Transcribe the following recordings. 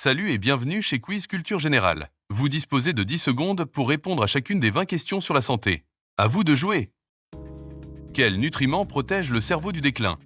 Salut et bienvenue chez Quiz Culture Générale. Vous disposez de 10 secondes pour répondre à chacune des 20 questions sur la santé. À vous de jouer. Quel nutriment protège le cerveau du déclin?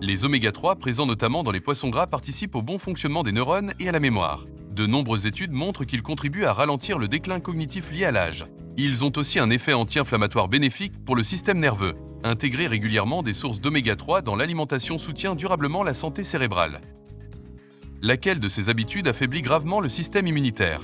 Les oméga 3 présents notamment dans les poissons gras participent au bon fonctionnement des neurones et à la mémoire. De nombreuses études montrent qu'ils contribuent à ralentir le déclin cognitif lié à l'âge. Ils ont aussi un effet anti-inflammatoire bénéfique pour le système nerveux. Intégrer régulièrement des sources d'oméga 3 dans l'alimentation soutient durablement la santé cérébrale. Laquelle de ces habitudes affaiblit gravement le système immunitaire?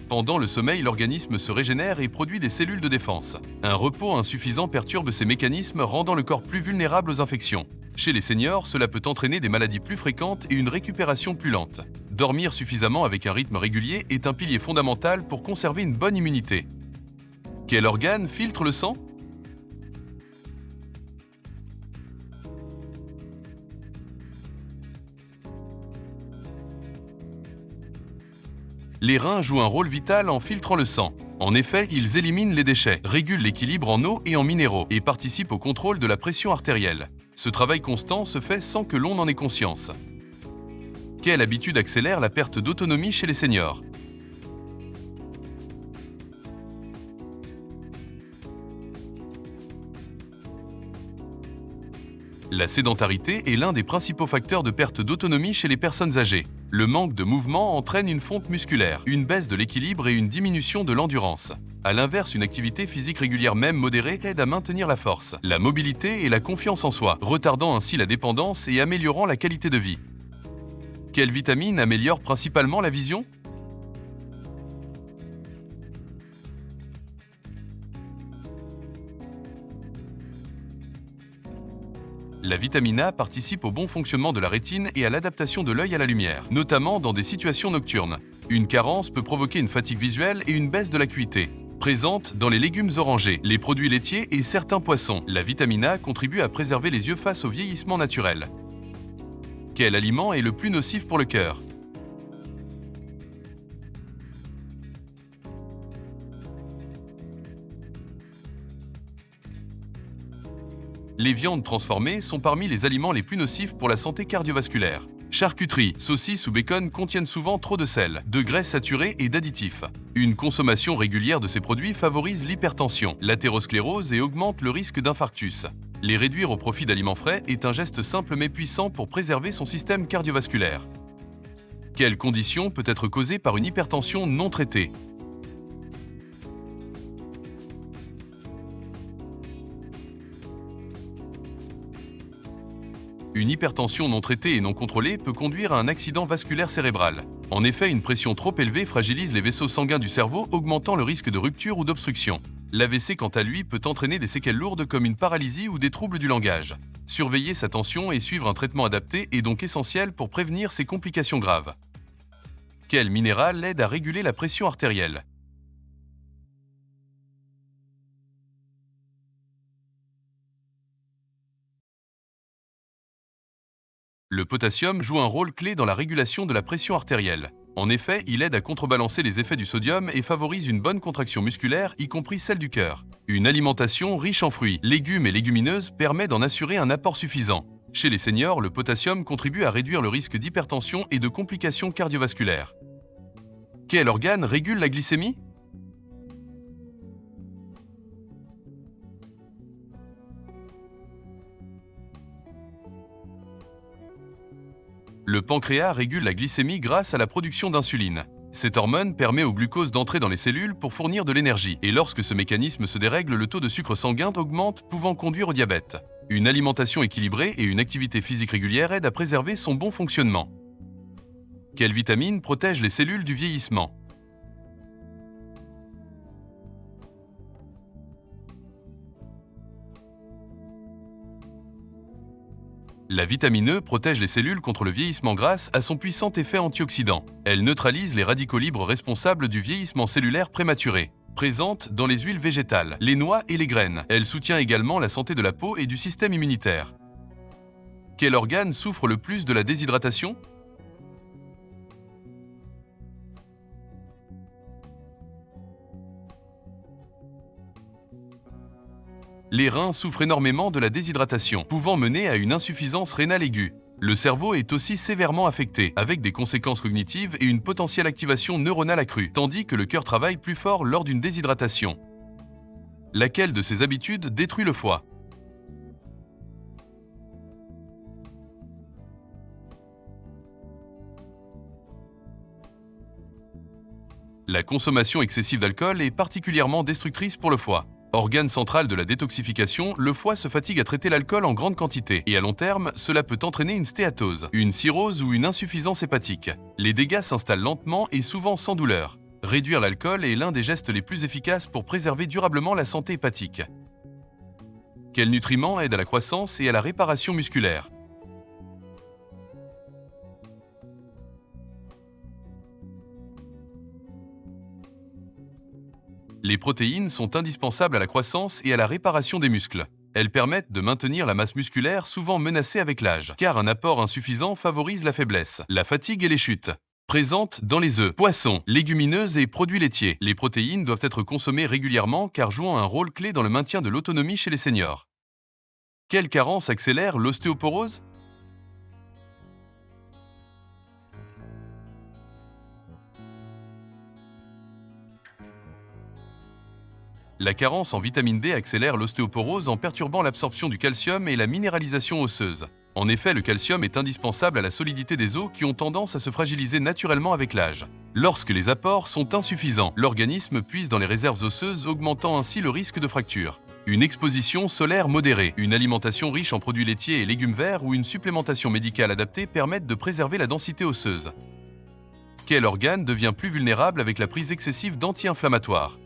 Pendant le sommeil, l'organisme se régénère et produit des cellules de défense. Un repos insuffisant perturbe ces mécanismes, rendant le corps plus vulnérable aux infections. Chez les seniors, cela peut entraîner des maladies plus fréquentes et une récupération plus lente. Dormir suffisamment avec un rythme régulier est un pilier fondamental pour conserver une bonne immunité. Quel organe filtre le sang? Les reins jouent un rôle vital en filtrant le sang. En effet, ils éliminent les déchets, régulent l'équilibre en eau et en minéraux et participent au contrôle de la pression artérielle. Ce travail constant se fait sans que l'on en ait conscience. Quelle habitude accélère la perte d'autonomie chez les seniors? La sédentarité est l'un des principaux facteurs de perte d'autonomie chez les personnes âgées. Le manque de mouvement entraîne une fonte musculaire, une baisse de l'équilibre et une diminution de l'endurance. A l'inverse, une activité physique régulière même modérée aide à maintenir la force, la mobilité et la confiance en soi, retardant ainsi la dépendance et améliorant la qualité de vie. Quelle vitamine améliore principalement la vision? La vitamine A participe au bon fonctionnement de la rétine et à l'adaptation de l'œil à la lumière, notamment dans des situations nocturnes. Une carence peut provoquer une fatigue visuelle et une baisse de l'acuité. Présente dans les légumes orangés, les produits laitiers et certains poissons, la vitamine A contribue à préserver les yeux face au vieillissement naturel. Quel aliment est le plus nocif pour le cœur? Les viandes transformées sont parmi les aliments les plus nocifs pour la santé cardiovasculaire. Charcuterie, saucisses ou bacon contiennent souvent trop de sel, de graisses saturées et d'additifs. Une consommation régulière de ces produits favorise l'hypertension, l'athérosclérose et augmente le risque d'infarctus. Les réduire au profit d'aliments frais est un geste simple mais puissant pour préserver son système cardiovasculaire. Quelle condition peut être causée par une hypertension non traitée? Une hypertension non traitée et non contrôlée peut conduire à un accident vasculaire cérébral. En effet, une pression trop élevée fragilise les vaisseaux sanguins du cerveau, augmentant le risque de rupture ou d'obstruction. L'AVC, quant à lui, peut entraîner des séquelles lourdes comme une paralysie ou des troubles du langage. Surveiller sa tension et suivre un traitement adapté est donc essentiel pour prévenir ces complications graves. Quel minéral aide à réguler la pression artérielle? Le potassium joue un rôle clé dans la régulation de la pression artérielle. En effet, il aide à contrebalancer les effets du sodium et favorise une bonne contraction musculaire, y compris celle du cœur. Une alimentation riche en fruits, légumes et légumineuses permet d'en assurer un apport suffisant. Chez les seniors, le potassium contribue à réduire le risque d'hypertension et de complications cardiovasculaires. Quel organe régule la glycémie? Le pancréas régule la glycémie grâce à la production d'insuline. Cette hormone permet au glucose d'entrer dans les cellules pour fournir de l'énergie, et lorsque ce mécanisme se dérègle, le taux de sucre sanguin augmente, pouvant conduire au diabète. Une alimentation équilibrée et une activité physique régulière aident à préserver son bon fonctionnement. Quelle vitamine protège les cellules du vieillissement? La vitamine E protège les cellules contre le vieillissement grâce à son puissant effet antioxydant. Elle neutralise les radicaux libres responsables du vieillissement cellulaire prématuré. Présente dans les huiles végétales, les noix et les graines, elle soutient également la santé de la peau et du système immunitaire. Quel organe souffre le plus de la déshydratation? Les reins souffrent énormément de la déshydratation, pouvant mener à une insuffisance rénale aiguë. Le cerveau est aussi sévèrement affecté, avec des conséquences cognitives et une potentielle activation neuronale accrue, tandis que le cœur travaille plus fort lors d'une déshydratation. Laquelle de ces habitudes détruit le foie? La consommation excessive d'alcool est particulièrement destructrice pour le foie. Organe central de la détoxification, le foie se fatigue à traiter l'alcool en grande quantité et à long terme, cela peut entraîner une stéatose, une cirrhose ou une insuffisance hépatique. Les dégâts s'installent lentement et souvent sans douleur. Réduire l'alcool est l'un des gestes les plus efficaces pour préserver durablement la santé hépatique. Quels nutriments aident à la croissance et à la réparation musculaire? Les protéines sont indispensables à la croissance et à la réparation des muscles. Elles permettent de maintenir la masse musculaire souvent menacée avec l'âge, car un apport insuffisant favorise la faiblesse, la fatigue et les chutes. Présentes dans les œufs, poissons, légumineuses et produits laitiers, les protéines doivent être consommées régulièrement car jouant un rôle clé dans le maintien de l'autonomie chez les seniors. Quelle carence accélère l'ostéoporose? La carence en vitamine D accélère l'ostéoporose en perturbant l'absorption du calcium et la minéralisation osseuse. En effet, le calcium est indispensable à la solidité des os qui ont tendance à se fragiliser naturellement avec l'âge. Lorsque les apports sont insuffisants, l'organisme puise dans les réserves osseuses, augmentant ainsi le risque de fracture. Une exposition solaire modérée, une alimentation riche en produits laitiers et légumes verts ou une supplémentation médicale adaptée permettent de préserver la densité osseuse. Quel organe devient plus vulnérable avec la prise excessive d'anti-inflammatoires?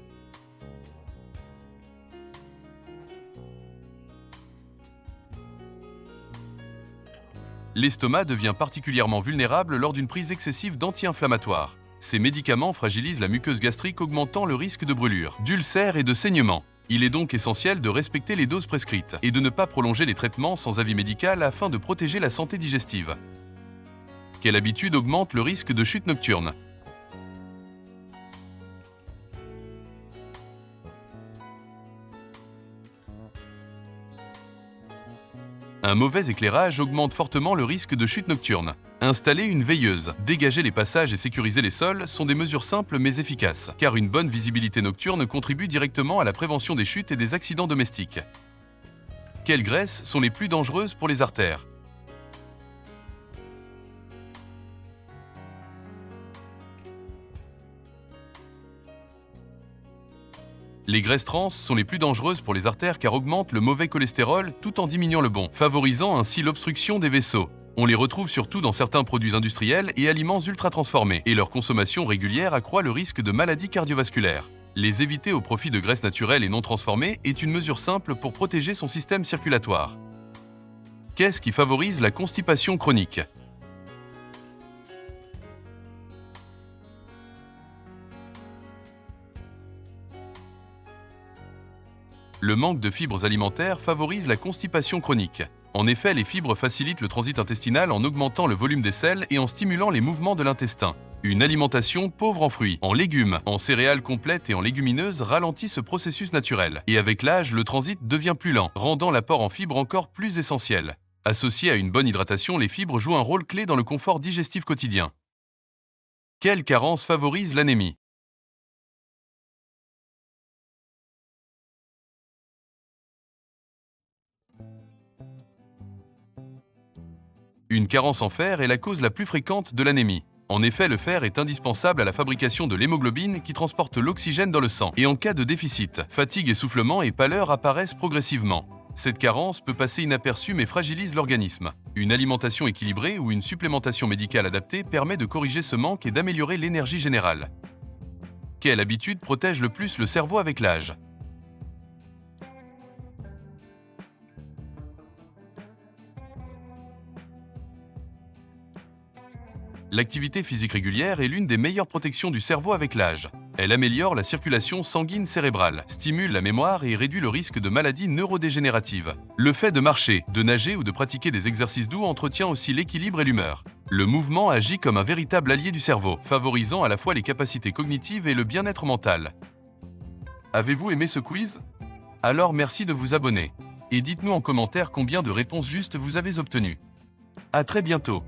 L'estomac devient particulièrement vulnérable lors d'une prise excessive d'anti-inflammatoires. Ces médicaments fragilisent la muqueuse gastrique, augmentant le risque de brûlure, d'ulcères et de saignements. Il est donc essentiel de respecter les doses prescrites et de ne pas prolonger les traitements sans avis médical afin de protéger la santé digestive. Quelle habitude augmente le risque de chute nocturne? Un mauvais éclairage augmente fortement le risque de chute nocturne. Installer une veilleuse, dégager les passages et sécuriser les sols sont des mesures simples mais efficaces, car une bonne visibilité nocturne contribue directement à la prévention des chutes et des accidents domestiques. Quelles graisses sont les plus dangereuses pour les artères? Les graisses trans sont les plus dangereuses pour les artères car augmentent le mauvais cholestérol tout en diminuant le bon, favorisant ainsi l'obstruction des vaisseaux. On les retrouve surtout dans certains produits industriels et aliments ultra-transformés, et leur consommation régulière accroît le risque de maladies cardiovasculaires. Les éviter au profit de graisses naturelles et non transformées est une mesure simple pour protéger son système circulatoire. Qu'est-ce qui favorise la constipation chronique? Le manque de fibres alimentaires favorise la constipation chronique. En effet, les fibres facilitent le transit intestinal en augmentant le volume des selles et en stimulant les mouvements de l'intestin. Une alimentation pauvre en fruits, en légumes, en céréales complètes et en légumineuses ralentit ce processus naturel. Et avec l'âge, le transit devient plus lent, rendant l'apport en fibres encore plus essentiel. Associé à une bonne hydratation, les fibres jouent un rôle clé dans le confort digestif quotidien. Quelle carence favorise l'anémie? Une carence en fer est la cause la plus fréquente de l'anémie. En effet, le fer est indispensable à la fabrication de l'hémoglobine qui transporte l'oxygène dans le sang. Et en cas de déficit, fatigue, essoufflement et pâleur apparaissent progressivement. Cette carence peut passer inaperçue mais fragilise l'organisme. Une alimentation équilibrée ou une supplémentation médicale adaptée permet de corriger ce manque et d'améliorer l'énergie générale. Quelle habitude protège le plus le cerveau avec l'âge? L'activité physique régulière est l'une des meilleures protections du cerveau avec l'âge. Elle améliore la circulation sanguine cérébrale, stimule la mémoire et réduit le risque de maladies neurodégénératives. Le fait de marcher, de nager ou de pratiquer des exercices doux entretient aussi l'équilibre et l'humeur. Le mouvement agit comme un véritable allié du cerveau, favorisant à la fois les capacités cognitives et le bien-être mental. Avez-vous aimé ce quiz? Alors merci de vous abonner. Et dites-nous en commentaire combien de réponses justes vous avez obtenues. À très bientôt.